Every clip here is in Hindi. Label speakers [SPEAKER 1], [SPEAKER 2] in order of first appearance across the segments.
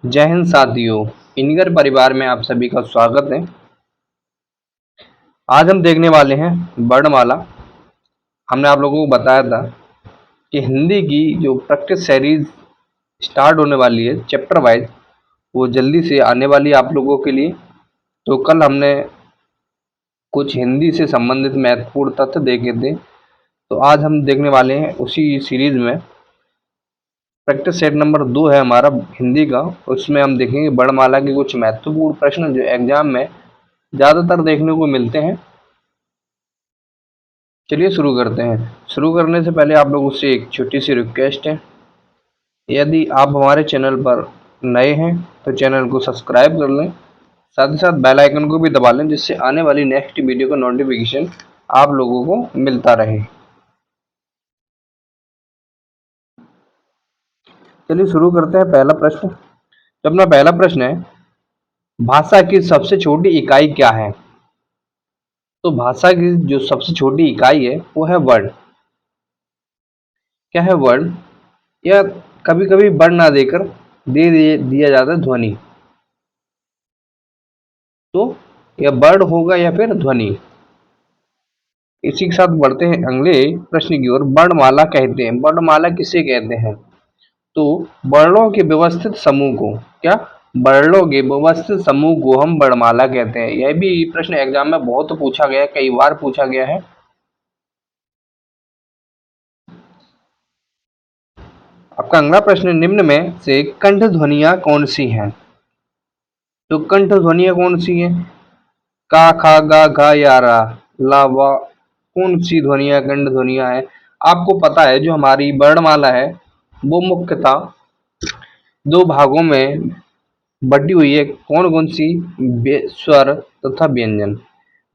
[SPEAKER 1] जय हिंद साथियों, इनगर परिवार में आप सभी का स्वागत है। आज हम देखने वाले हैं वर्णमाला। हमने आप लोगों को बताया था कि हिंदी की जो प्रैक्टिस सीरीज स्टार्ट होने वाली है चैप्टर वाइज, वो जल्दी से आने वाली है आप लोगों के लिए। तो कल हमने कुछ हिंदी से संबंधित महत्वपूर्ण तथ्य देखे थे, तो आज हम देखने वाले हैं उसी सीरीज में प्रैक्टिस सेट नंबर 2 है हमारा हिंदी का। उसमें हम देखेंगे वर्णमाला के कुछ महत्वपूर्ण प्रश्न जो एग्जाम में ज़्यादातर देखने को मिलते हैं। चलिए शुरू करते हैं। शुरू करने से पहले आप लोगों से एक छोटी सी रिक्वेस्ट है, यदि आप हमारे चैनल पर नए हैं तो चैनल को सब्सक्राइब कर लें, साथ ही साथ बेल आइकन को भी दबा लें, जिससे आने वाली नेक्स्ट वीडियो का नोटिफिकेशन आप लोगों को मिलता रहे। चलिए शुरू करते हैं। पहला प्रश्न, तो अपना पहला प्रश्न है, भाषा की सबसे छोटी इकाई क्या है? तो भाषा की जो सबसे छोटी इकाई है वो है वर्ड। क्या है वर्ड? या कभी कभी वर्ड ना देकर दिया जाता है ध्वनि। तो यह वर्ड होगा या फिर ध्वनि। इसी के साथ बढ़ते हैं अगले प्रश्न की ओर। वर्णमाला कहते हैं, वर्णमाला किसे कहते हैं? तो वर्णों के व्यवस्थित समूह को, क्या वर्णों के व्यवस्थित समूह को हम वर्णमाला कहते हैं। यह भी प्रश्न एग्जाम में बहुत पूछा गया है, कई बार पूछा गया है। आपका अगला प्रश्न, निम्न में से कंठ ध्वनियां कौन सी हैं? तो कंठ ध्वनियां कौन सी हैं? का, खा, गा, घा या रा, ला, वा, कौन सी ध्वनियां कंठ ध्वनियां हैं? आपको पता है जो हमारी वर्णमाला है वो मुख्यतः दो भागों में बटी हुई है। कौन कौन सी? स्वर तथा व्यंजन।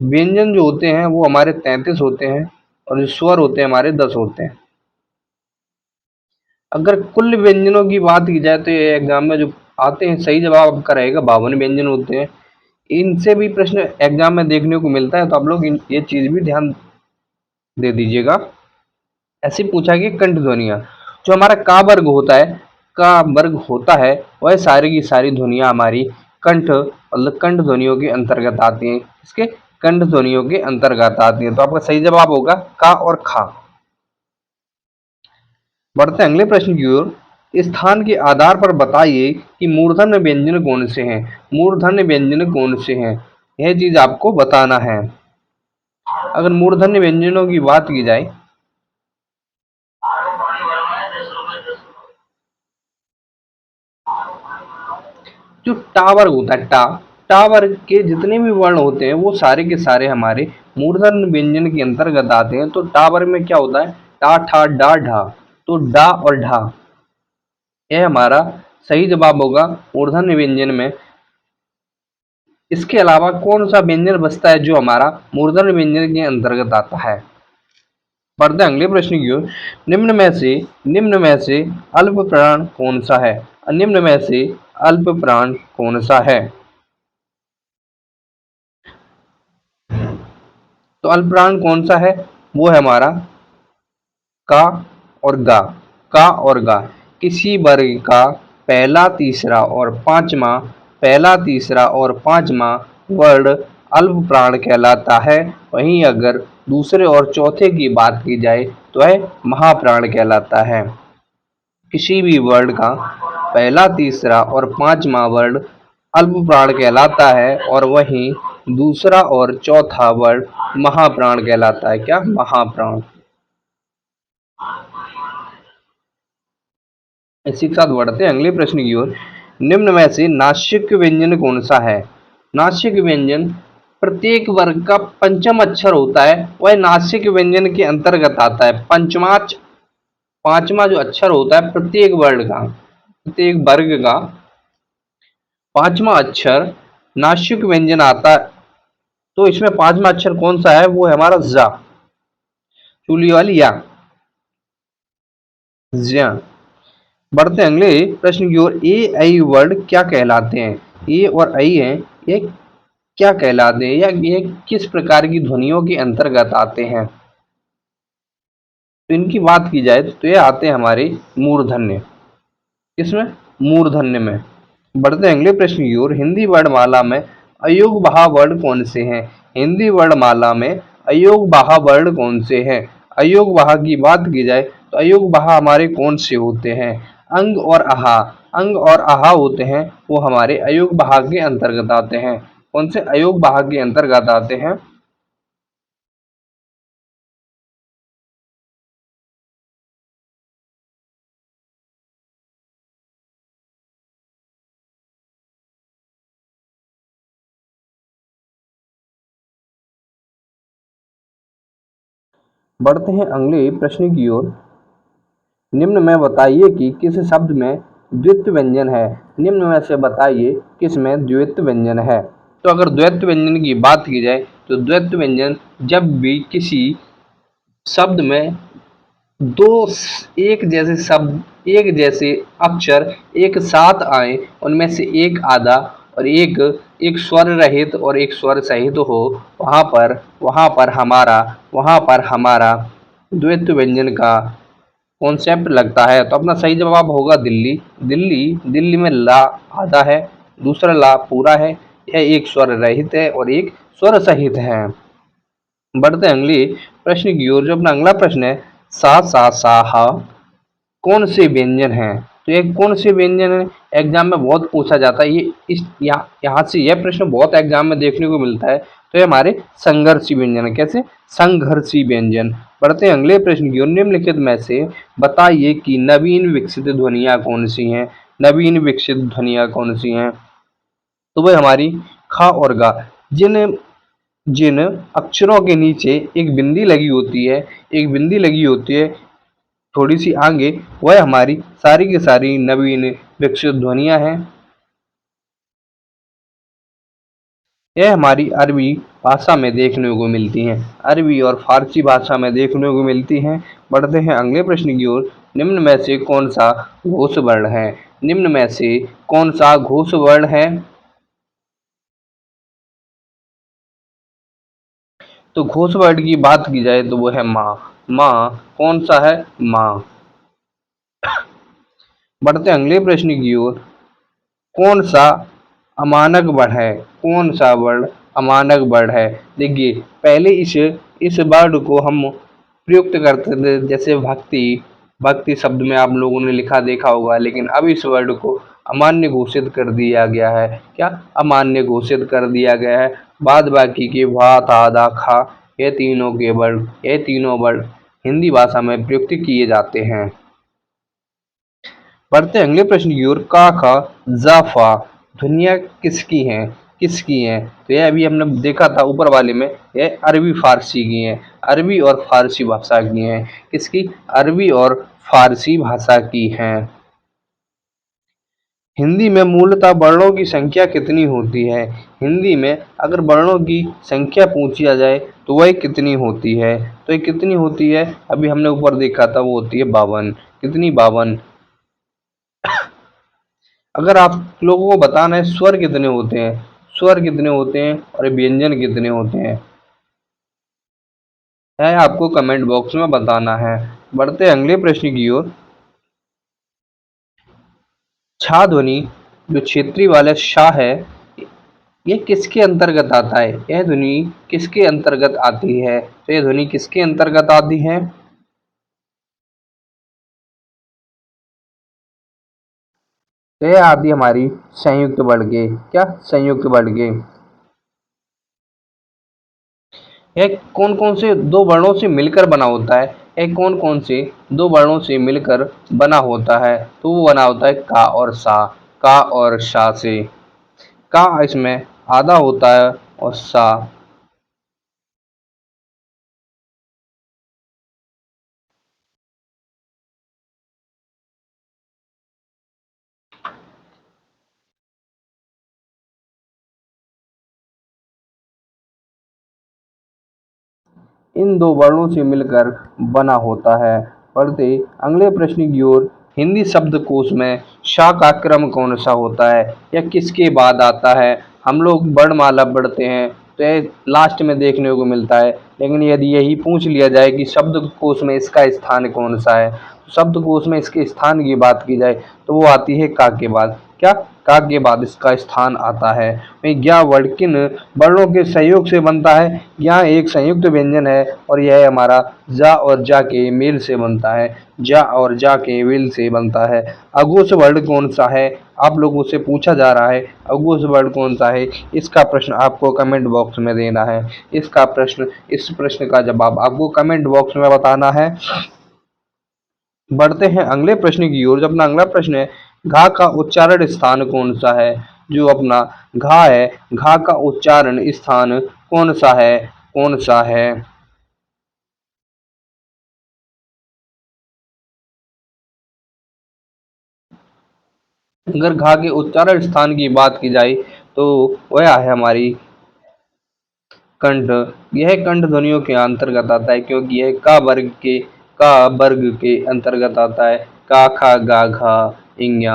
[SPEAKER 1] व्यंजन जो होते हैं वो हमारे 33 होते हैं और जो स्वर होते हैं हमारे 10 होते हैं। अगर कुल व्यंजनों की बात की जाए तो ये एग्जाम में जो आते हैं, सही जवाब आपका रहेगा 52 व्यंजन होते हैं। इनसे भी प्रश्न एग्जाम में देखने को मिलता है, तो आप लोग ये चीज भी ध्यान दे दीजिएगा। ऐसे पूछा गया कंठ ध्वनियां, जो हमारा का वर्ग होता है, का वर्ग होता है वह सारी की सारी ध्वनियां हमारी कंठ मतलब कंठ ध्वनियों के अंतर्गत आती हैं। इसके कंठ ध्वनियों के अंतर्गत आती हैं। तो आपका सही जवाब होगा का और खा। बढ़ते अगले प्रश्न की ओर। स्थान के आधार पर बताइए कि मूर्धन्य व्यंजन कौन से हैं। मूर्धन्य व्यंजन कौन से हैं, यह चीज आपको बताना है। अगर मूर्धन्य व्यंजनों की बात की जाए, जो टावर होता है टावर के जितने भी वर्ण होते हैं वो सारे के सारे हमारे मूर्धन्य व्यंजन के अंतर्गत आते हैं। तो टावर में क्या होता है? टा, ठा, डा, ढा। तो डा और ढा, यह हमारा सही जवाब होगा मूर्धन्य व्यंजन में। इसके अलावा कौन सा व्यंजन बचता है जो हमारा मूर्धन्य व्यंजन के अंतर्गत आता है? बढ़ते अगले प्रश्न की ओर। निम्न में से अल्प प्राण कौन सा है? निम्न में से अल्प प्राण कौन सा है? तो अल्प प्राण कौन सा है? वो है हमारा का और गा। का और गा, किसी वर्ग का पहला तीसरा और पांचवा वर्ण अल्प प्राण कहलाता है। वहीं अगर दूसरे और चौथे की बात की जाए तो वह महाप्राण कहलाता है। किसी भी वर्ण का पहला तीसरा और पांचवा वर्ण अल्प प्राण कहलाता है और वहीं दूसरा और चौथा वर्ण महाप्राण कहलाता है। क्या? महाप्राण। इसी के साथ बढ़ते हैं अगले प्रश्न की ओर। निम्न में से नासिक व्यंजन कौन सा है? नासिक व्यंजन प्रत्येक वर्ग का पंचम अक्षर होता है, वह नासिक व्यंजन के अंतर्गत आता है। पांचवा जो अक्षर होता है प्रत्येक वर्ग का पांचवा अक्षर नासिक व्यंजन आता है। तो इसमें पांचवा अक्षर कौन सा है? वो है हमारा जा, चूली वाली या, ज्या। बढ़ते अगले प्रश्न की ओर। ए आई वर्ड क्या कहलाते हैं? ए और आई हैं, ये क्या कहलाते हैं या ये किस प्रकार की ध्वनियों के अंतर्गत आते हैं? तो इनकी बात की जाए तो ये आते हैं हमारे मूर्धन्य। किसमें? मूर्धन्य में। बढ़ते हैं अगले प्रश्न की ओर। हिंदी वर्णमाला में अयोग बहा वर्ण कौन से हैं? हिंदी वर्णमाला में अयोग बहा वर्ण कौन से हैं? अयोग बहा की बात की जाए तो अयोग बहा हमारे कौन से होते हैं? अंग और आहा। अंग और आहा होते हैं वो हमारे अयोग बहा के अंतर्गत आते हैं। कौन से अयोग बहा के अंतर्गत आते हैं? बढ़ते हैं अगले प्रश्न की ओर। निम्न में बताइए कि किस शब्द में द्वित्व व्यंजन है? निम्न में से बताइए किस में द्वित्व व्यंजन है? तो अगर द्वैत व्यंजन की बात की जाए तो द्वैत व्यंजन जब भी किसी शब्द में दो एक जैसे शब्द, एक जैसे अक्षर एक साथ आए, उनमें से एक आधा और एक एक स्वर रहित और एक स्वर सहित हो, वहां पर हमारा द्वैत व्यंजन का कॉन्सेप्ट लगता है। तो अपना सही जवाब होगा दिल्ली। दिल्ली, दिल्ली में ला आधा है, दूसरा ला पूरा है, यह एक स्वर रहित है और एक स्वर सहित है। बढ़ते हैं अगले प्रश्न की ओर। जो अपना अगला प्रश्न है, सा सा सा हा कौन से व्यंजन है? तो ये कौन से व्यंजन है, एग्जाम में बहुत पूछा जाता है। ये इस यहाँ से यह प्रश्न बहुत एग्जाम में देखने को मिलता है। तो ये हमारे संघर्षी व्यंजन है। कैसे? संघर्षी व्यंजन। बढ़ते हैं अगले प्रश्न की ओर। निम्नलिखित में से बताइए कि नवीन विकसित ध्वनियाँ कौन सी हैं? नवीन विकसित ध्वनियाँ कौन सी हैं? तो वह हमारी खा और गा। जिन जिन अक्षरों के नीचे एक बिंदी लगी होती है, एक बिंदी लगी होती है थोड़ी सी आगे, वह हमारी सारी की सारी नवीन विकसित ध्वनियाँ हैं। यह हमारी अरबी भाषा में देखने को मिलती हैं। अरबी और फारसी भाषा में देखने को मिलती हैं। बढ़ते हैं अगले प्रश्न की ओर। निम्न में से कौन सा घोष वर्ण है? निम्न में से कौन सा घोष वर्ण है? तो घोष वर्ण की बात की जाए तो वो है माँ। माँ कौन सा है? माँ। बढ़ते हैं अगले प्रश्न की ओर। कौन सा अमानक वर्ण है? कौन सा वर्ण अमानक वर्ण है? देखिए, पहले इस वर्ड को हम प्रयुक्त करते थे, जैसे भक्ति। भक्ति शब्द में आप लोगों ने लिखा देखा होगा, लेकिन अब इस वर्ड को अमान्य घोषित कर दिया गया है। क्या? अमान्य घोषित कर दिया गया है। बाद बाकी के भा था दा खा, ये तीनों वर्ड हिंदी भाषा में प्रयुक्त किए जाते हैं। बढ़ते हैं अगले प्रश्न की ओर। का खा जाफा ध्वनियाँ किसकी हैं? किसकी हैं? तो यह अभी हमने देखा था ऊपर वाले में, यह अरबी फारसी की हैं। अरबी और फारसी भाषा की हैं। किसकी? अरबी और फारसी भाषा की हैं। हिंदी में मूलतः वर्णों की संख्या कितनी होती है? हिंदी में अगर वर्णों की संख्या पूछी जाए तो वह कितनी होती है? तो ये कितनी होती है? अभी हमने ऊपर देखा था, वो होती है 52। कितनी? 52। अगर आप लोगों को बताना है स्वर कितने होते हैं, स्वर कितने होते हैं और व्यंजन कितने होते हैं, है आपको कमेंट बॉक्स में बताना है। बढ़ते हैं अगले प्रश्न की ओर। छा ध्वनि जो क्षेत्रीय वाला शाह है, ये किसके अंतर्गत आता है? यह ध्वनि किसके अंतर्गत आती है? तो यह ध्वनि किसके अंतर्गत आती है? तो यह आती है हमारी संयुक्त वर्ण के। क्या? संयुक्त वर्ण के। यह कौन कौन से दो वर्णों से मिलकर बना होता है? यह कौन कौन से दो वर्णों से मिलकर बना होता है? तो वो बना होता है का और सा। का और शा से। का इसमें आधा होता है और सा। इन दो वर्णों से मिलकर बना होता है। बढ़ते अगले प्रश्न की ओर। हिंदी शब्दकोश में शा का क्रम कौन सा होता है? या किसके बाद आता है? हम लोग वर्णमाला पढ़ते हैं तो ये लास्ट में देखने को मिलता है, लेकिन यदि यही पूछ लिया जाए कि शब्दकोश में इसका स्थान कौन सा है, शब्दकोश में इसके स्थान की बात की जाए तो वो आती है का के बाद। क्या? का के बाद इसका स्थान आता है। ज्ञा वर्ड किन वर्णों के सहयोग से बनता है? यहाँ एक संयुक्त व्यंजन है और यह हमारा जा और जा के मेल से बनता है। जा और जा के मेल से बनता है। अघोष वर्ड कौन सा है? आप लोगों से पूछा जा रहा है अघोष वर्ड कौन सा है। इसका प्रश्न आपको कमेंट बॉक्स में देना है। इस प्रश्न का जवाब आपको कमेंट बॉक्स में बताना है। बढ़ते हैं अगले प्रश्न की ओर। जो अपना अगला प्रश्न है, घा का उच्चारण स्थान कौन सा है? जो अपना घा है, घा का उच्चारण स्थान कौन सा है? कौन सा है? अगर घा के उच्चारण स्थान की बात की जाए तो वह है हमारी कंठ। यह कंठ ध्वनियों के अंतर्गत आता है क्योंकि यह का वर्ग के अंतर्गत आता है। का खा गा घा इंग्या,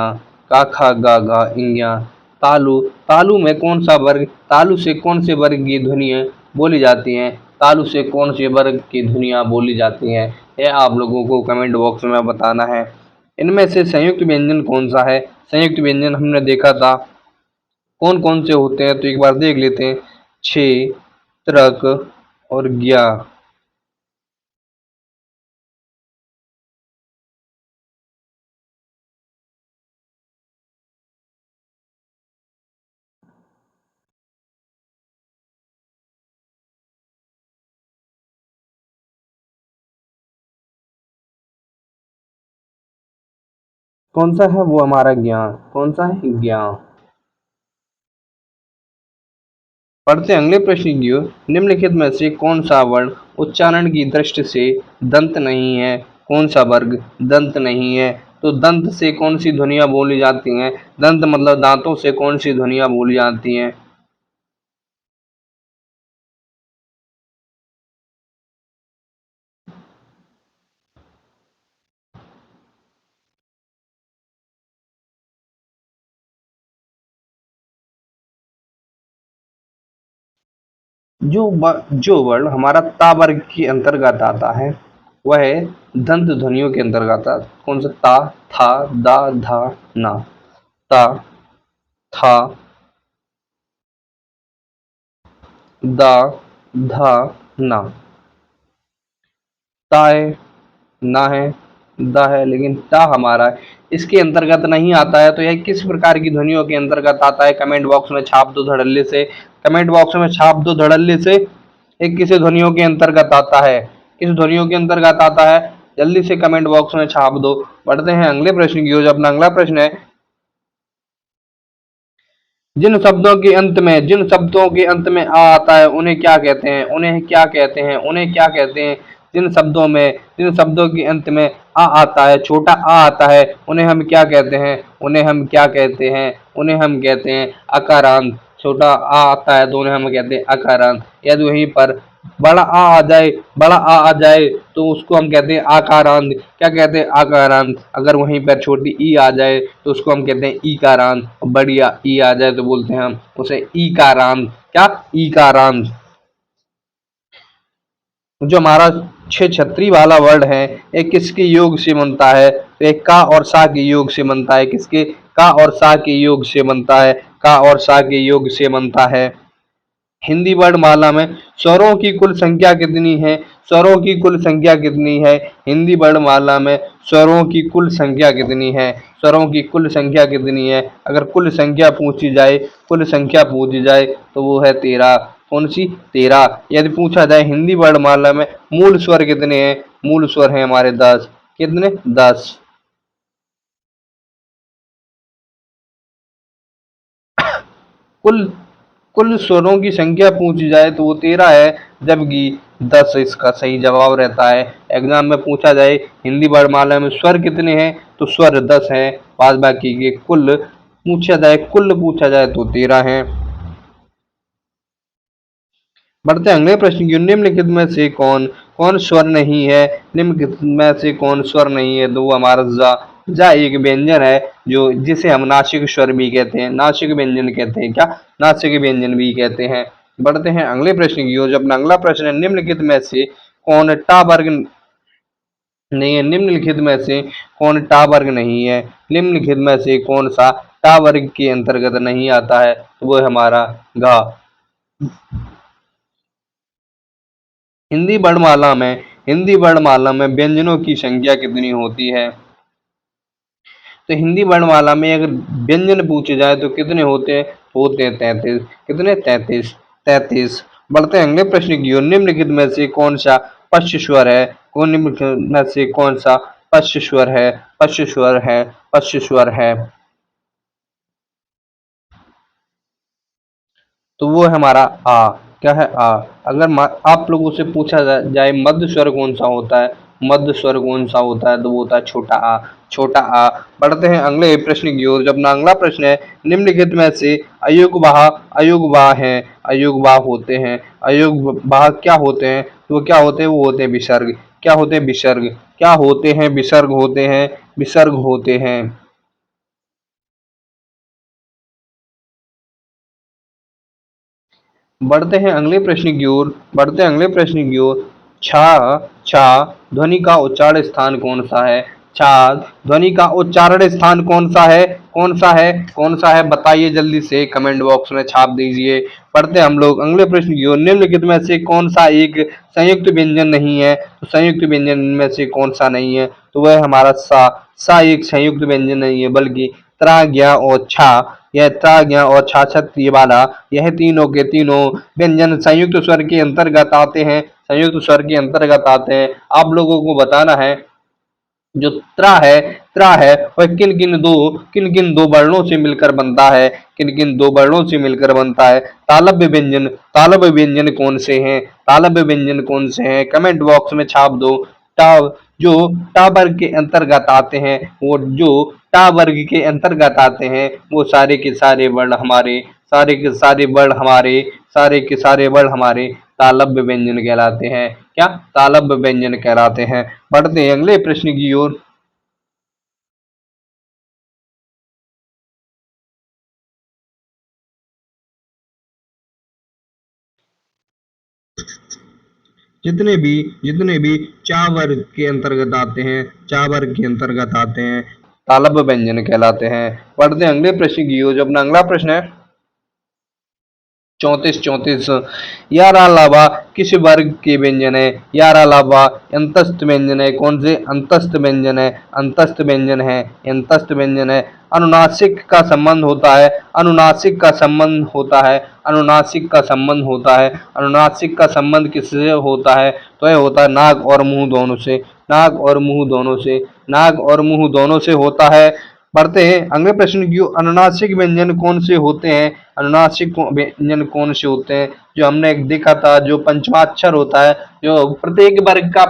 [SPEAKER 1] का खा गा घा इंग्या। तालु, तालु में कौन सा वर्ग, तालु से कौन से वर्ग की ध्वनियाँ बोली जाती हैं? तालु से कौन से वर्ग की ध्वनियाँ बोली जाती हैं? यह आप लोगों को कमेंट बॉक्स में बताना है। इनमें से संयुक्त व्यंजन कौन सा है? संयुक्त व्यंजन हमने देखा था कौन कौन से होते हैं, तो एक बार देख लेते हैं। छे, त्रक और ज्ञा। कौन सा है वो हमारा ज्ञान? कौन सा है? ज्ञान। पढ़ते हैं अगले प्रश्न की ओर। निम्नलिखित में से कौन सा वर्ण उच्चारण की दृष्टि से दंत नहीं है? कौन सा वर्ग दंत नहीं है? तो दंत से कौन सी ध्वनियाँ बोली जाती हैं? दंत मतलब दांतों से कौन सी ध्वनियाँ बोली जाती हैं? जो वर्ण हमारा ता वर्ग के अंतर्गत आता है वह दंत ध्वनियों के अंतर्गत आता है। कौन सा? ता, था, दा, धा, ना। ता, था, दा, धा, ना। ता है, ना है, दा है, लेकिन ता हमारा इसके अंतर्गत नहीं आता है। तो यह किस प्रकार की ध्वनियों के अंतर्गत आता है? कमेंट बॉक्स में छाप दो धड़ल्ले से। कमेंट बॉक्स में छाप दो धड़ल्ले से। एक किस ध्वनियों के अंतर्गत आता है? किस ध्वनियों के अंतर्गत आता है? जल्दी से कमेंट बॉक्स में छाप दो। बढ़ते हैं अगले प्रश्न की ओर। जो अपना अगला प्रश्न है, जिन शब्दों के अंत में आ आता है उन्हें क्या कहते हैं? उन्हें क्या कहते हैं? उन्हें क्या कहते हैं? जिन शब्दों के अंत में आ आता है, छोटा आ आता है, उन्हें हम क्या कहते हैं? उन्हें हम क्या कहते हैं? उन्हें हम कहते हैं अकारांत। छोटा आ आता है तो उन्हें हम कहते हैं अकारांत। यदि वहीं पर बड़ा आ आ जाए तो उसको हम कहते हैं आकारांत। क्या कहते हैं? आकारांत। अगर वहीं पर छोटी ई आ जाए तो उसको हम कहते हैं ईकारांत। और बड़ी ई आ जाए तो बोलते हैं हम उसे ईकारांत। क्या? ईकारांत। जो हमारा छह छतरी वाला वर्ड है, ये किसके योग से बनता है? तो एक का और सा के योग से बनता है। किसके? का और सा के योग से बनता है। का और सा के योग से बनता है। हिंदी वर्णमाला में स्वरों की कुल संख्या कितनी है? स्वरों की कुल संख्या कितनी है? हिंदी वर्णमाला में स्वरों की कुल संख्या कितनी है? स्वरों की कुल संख्या कितनी है? अगर कुल संख्या पूछी जाए तो वो है 13। कौन सी? 13। यदि पूछा जाए हिंदी वर्णमाला में मूल स्वर कितने हैं? मूल स्वर हैं हमारे 10। कितने? 10। कुल कुल स्वरों की संख्या पूछी जाए तो वो 13 है, जबकि 10 इसका सही जवाब रहता है। एग्जाम में पूछा जाए हिंदी वर्णमाला में स्वर कितने हैं तो स्वर 10 हैं। बाद बाकी के कुल पूछा जाए तो 13 हैं। बढ़ते हैं अगले प्रश्न की। निम्नलिखित में से कौन कौन स्वर नहीं है? निम्नलिखित में से कौन स्वर नहीं है? तो वो हमारा जा। जा एक व्यंजन है जो जिसे हम नासिक स्वर भी कहते हैं, नासिक व्यंजन कहते हैं। क्या? नासिक व्यंजन भी कहते हैं। बढ़ते हैं अगले प्रश्न की ओर। जो अपना अगला प्रश्न है, निम्नलिखित में से कौन टा वर्ग नहीं है। निम्नलिखित में से कौन टा वर्ग नहीं है? निम्नलिखित में से कौन सा टा वर्ग के अंतर्गत नहीं आता है? तो वो है हमारा घा। हिंदी वर्णमाला में व्यंजनों की संख्या कितनी होती है? तो हिंदी वर्णमाला में अगर व्यंजन पूछे जाए तो कितने होते हैं 33। कितने? 33। 33। बढ़ते हैं अगले प्रश्न की ओर। निम्नलिखित में से कौन सा पश्च स्वर है? कौन निम्नलिखित में से कौन सा पश्च स्वर है? पश्च स्वर है। पश्च स्वर है। तो वो है हमारा आ। क्या है? आ। अगर आप लोगों से पूछा जाए मध्य स्वर कौन सा होता है? मध्य स्वर कौन सा होता है? तो वो होता है छोटा आ। छोटा आ। बढ़ते हैं अगले प्रश्न की ओर। जब अपना अगला प्रश्न है, निम्नलिखित में से अयुग्वाह हैं, अयुग्वाह होते हैं, अयुग्वाह क्या होते हैं? तो वो क्या होते हैं? वो होते हैं विसर्ग। क्या होते हैं? विसर्ग। क्या होते हैं? विसर्ग होते हैं। विसर्ग होते हैं। बढ़ते हैं अगले प्रश्न की ओर। बढ़ते हैं अगले प्रश्न की ओर। छा छा ध्वनि का उच्चारण स्थान कौन सा है? छा ध्वनि का उच्चारण स्थान कौन सा है? कौन सा है? कौन सा है? बताइए जल्दी से कमेंट बॉक्स में छाप दीजिए। पढ़ते हैं हम लोग अगले प्रश्न की ओर। निम्नलिखित में से कौन सा एक संयुक्त व्यंजन नहीं है? तो संयुक्त व्यंजन में से कौन सा नहीं है? तो वह हमारा सा। सा एक संयुक्त व्यंजन नहीं है, बल्कि त्रा ज्ञा और छा, यह त्रा ज्ञा और छाछत ये वाला, यह तीनों के तीनों व्यंजन संयुक्त स्वर के अंतर्गत आते हैं। संयुक्त स्वर के अंतर्गत आते हैं। आप लोगों को बताना है जो त्रा है वह किन किन दो वर्णों से मिलकर बनता है? किन किन दो वर्णों से मिलकर बनता है? तालव्य व्यंजन कौन से हैं? तालव्य व्यंजन कौन से हैं? कमेंट बॉक्स में छाप दो। टा जो टा वर्ग के अंतर्गत आते हैं, वो जो टा वर्ग के अंतर्गत आते हैं, वो सारे के सारे वर्ण हमारे, सारे के सारे वर्ण हमारे, सारे के सारे वर्ण हमारे तालव्य व्यंजन कहलाते हैं। क्या? तालव्य व्यंजन कहलाते हैं। बढ़ते हैं अगले प्रश्न की ओर। जितने भी चा वर्ग के अंतर्गत आते हैं, चा वर्ग के अंतर्गत आते हैं, तालव्य व्यंजन कहलाते हैं। बढ़ते हैं अगले प्रश्न की ओर। जो अपना अगला प्रश्न है 34। यार अलावा किस वर्ग के व्यंजन है? यार अलावा अंतस्थ व्यंजन है। कौन से? अंतस्थ व्यंजन है। अंतस्थ व्यंजन है। अंतस्थ व्यंजन है। अनुनासिक का संबंध होता है। अनुनासिक का संबंध होता है। अनुनासिक का संबंध होता है। अनुनासिक का संबंध किससे होता है? तो यह होता है नाक और मुंह दोनों से। नाक और मुंह दोनों से। नाक और मुंह दोनों से होता है। बढ़ते हैं अगले प्रश्न की। अनुनासिक व्यंजन कौन से होते हैं? अनुनासिक व्यंजन कौन से होते हैं? जो हमने एक देखा था, जो पंचमाक्षर होता है, जो प्रत्येक वर्ग का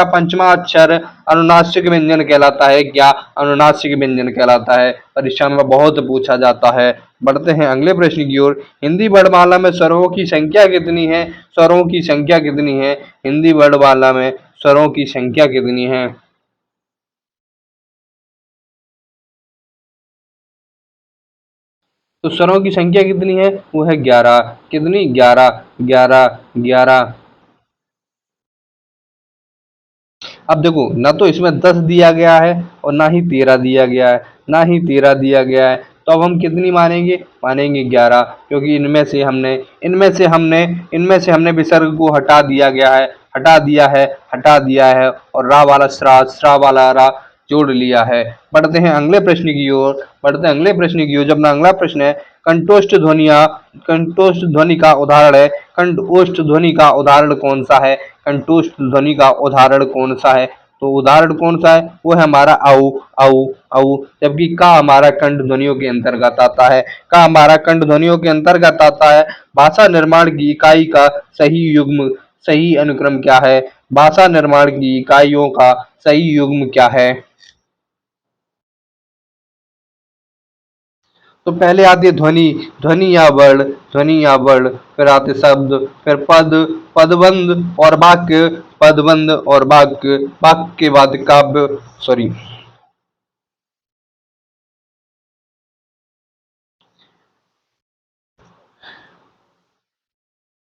[SPEAKER 1] पंचमाक्षर अनुनासिक व्यंजन कहलाता है। क्या? अनुनासिक व्यंजन कहलाता है। परीक्षा में बहुत पूछा जाता है। बढ़ते हैं अगले प्रश्न की ओर। हिंदी वर्णमाला में स्वरों की संख्या कितनी है? स्वरों की संख्या कितनी है? हिंदी वर्णमाला में स्वरों की संख्या कितनी है? तो स्वरों की संख्या कितनी है? वो है 11। कितनी? 11। 11। 11। अब देखो, ना तो इसमें 10 दिया गया है और ना ही 13 दिया गया है। ना ही 13 दिया गया है। तो अब हम कितनी मानेंगे? मानेंगे 11, क्योंकि इनमें से हमने विसर्ग को हटा दिया गया है। हटा दिया है। हटा दिया है। और रा वाला श्रा वाला रा जोड़ लिया है। बढ़ते हैं अगले प्रश्न की ओर। बढ़ते हैं अगले प्रश्न की ओर। जब अपना अगला प्रश्न है, कंटोष्ठ ध्वनिया कंटोष्ठ ध्वनि का उदाहरण है। कंटोष्ठ ध्वनि का उदाहरण कौन सा है? कंटोष्ठ ध्वनि का उदाहरण कौन सा है? तो उदाहरण कौन सा है? वो है हमारा औ औ औ। जबकि का हमारा कंठ ध्वनियों के अंतर्गत आता है। का हमारा कंठ ध्वनियों के अंतर्गत आता है। भाषा निर्माण की इकाई का सही अनुक्रम क्या है? भाषा निर्माण की इकाइयों का सही युग्म क्या है? तो पहले आती है ध्वनि। ध्वनि या वर्ण, फिर आते शब्द, फिर पदबंध और वाक्य, पदबंध और वाक्य, वाक्य के बाद काव्य, सॉरी।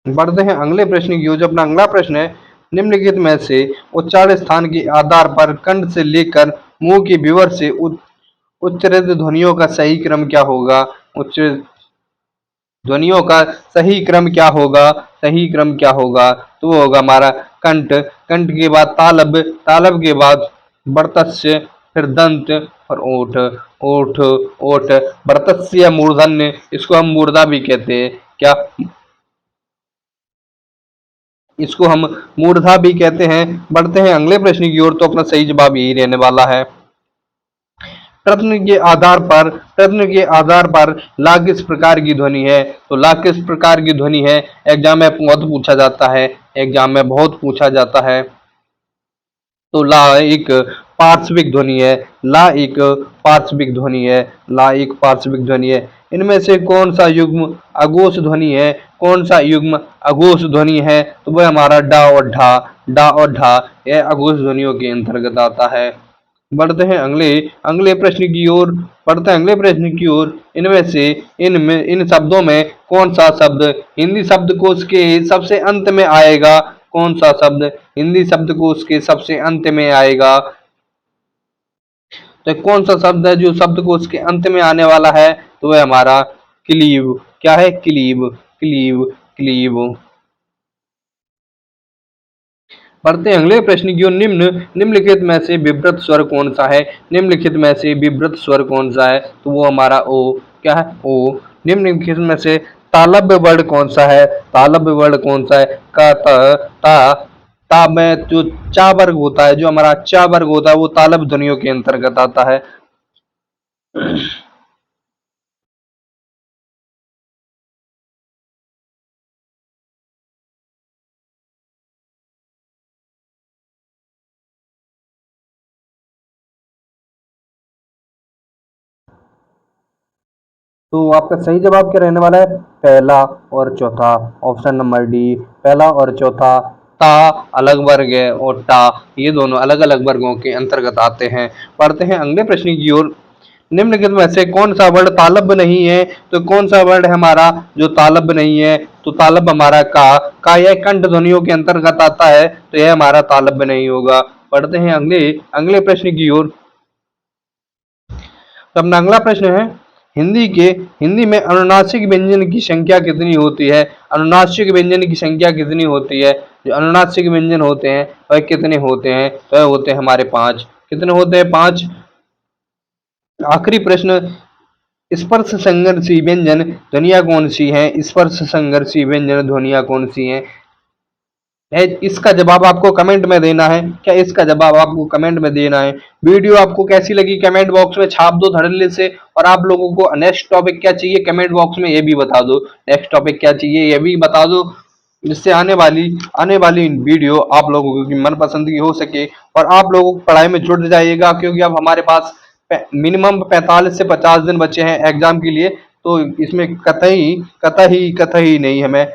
[SPEAKER 1] बढ़ते हैं अगले प्रश्न की ओर। जो अपना अगला प्रश्न है, निम्नलिखित में से उच्चारण स्थान के आधार पर कंठ से लेकर मुंह की विवर से उच्चरित ध्वनियों का सही क्रम क्या होगा? उच्च ध्वनियों का सही क्रम क्या होगा? सही क्रम क्या होगा? तो वो होगा हमारा कंठ, कंठ के बाद तालब, तालब के बाद वर्तस्य, फिर दंत और ओठ, ओठ, ओठ, वर्तस्य या मूर्धन्य, इसको हम मूर्धा भी कहते हैं। क्या इसको हम मूर्धा भी कहते हैं। बढ़ते हैं अगले प्रश्न की ओर, तो अपना सही जवाब यही रहने वाला है। प्रश्न के आधार पर ला किस प्रकार की ध्वनि है? तो ला किस प्रकार की ध्वनि है? एग्जाम में बहुत पूछा जाता है, एग्जाम में बहुत पूछा जाता है। तो ला एक पार्श्विक ध्वनि है, ला एक पार्श्विक ध्वनि है, ला एक पार्श्विक ध्वनि है। इनमें से कौन सा युग्म अघोष ध्वनि है? कौन सा युग्म अघोष ध्वनि है? तो वह हमारा डा और ढा, डा और ढा, यह अघोष ध्वनियों के अंतर्गत आता है। बढ़ते हैं अगले अगले प्रश्न की ओर, बढ़ते हैं अगले प्रश्न की ओर। इनमें से इन शब्दों में कौन सा शब्द हिंदी शब्दकोश के सबसे अंत में आएगा? कौन सा शब्द हिंदी शब्दकोश के सबसे अंत में आएगा? तो कौन सा शब्द है जो शब्दकोश के अंत में आने वाला है? तो वह हमारा क्लीव। क्या है? Cleave, cleave, cleave. बढ़ते हैं अगले प्रश्न की ओर। निम्नलिखित में से विब्रत स्वर कौन सा है? निम्नलिखित में से विब्रत स्वर कौन सा है? तो वो हमारा ओ। क्या है? ओ। निम्नलिखित में से तालव्य वर्ण कौन सा है? तालव्य वर्ण कौन सा है? का, ता, ता में जो चा वर्ग होता है, जो हमारा चा वर्ग होता है, वो तालव्य ध्वनियों के अंतर्गत आता है। तो आपका सही जवाब क्या रहने वाला है? पहला और चौथा, ऑप्शन नंबर डी, पहला और चौथा। ता अलग वर्ग है और टा, ये दोनों अलग अलग वर्गों के अंतर्गत आते हैं। पढ़ते हैं अगले प्रश्न की ओर। निम्नलिखित में से कौन सा वर्ण तालब्य नहीं है? तो कौन सा वर्ण है हमारा जो तालब्य नहीं है? तो तालब्य हमारा का यह कंठ ध्वनियों के अंतर्गत आता है, तो यह हमारा तालब्य नहीं होगा। पढ़ते हैं अगले अगले प्रश्न की ओर। तो अपना अगला प्रश्न है, हिंदी में अनुनासिक व्यंजन की संख्या कितनी होती है? अनुनासिक व्यंजन की संख्या कितनी होती है? जो अनुनासिक व्यंजन होते हैं वह कितने होते हैं? वह होते हैं हमारे 5। कितने होते हैं? 5। आखिरी प्रश्न, स्पर्श संघर्षी व्यंजन ध्वनियाँ कौन सी हैं? स्पर्श संघर्षी व्यंजन ध्वनियाँ कौन सी हैं? इसका जवाब आपको कमेंट में देना है। क्या इसका जवाब आपको कमेंट में देना है? वीडियो आपको कैसी लगी कमेंट बॉक्स में छाप दो धड़ल्ले से। और आप लोगों को नेक्स्ट टॉपिक क्या चाहिए कमेंट बॉक्स में ये भी बता दो। नेक्स्ट टॉपिक क्या चाहिए ये भी बता दो, जिससे आने वाली वीडियो आप लोगों की मनपसंद की हो सके और आप लोगों को पढ़ाई में जुट जाइएगा। क्योंकि अब हमारे पास मिनिमम 45 से 50 दिन बचे हैं एग्जाम के लिए, तो इसमें कतई कतई कतई नहीं हमें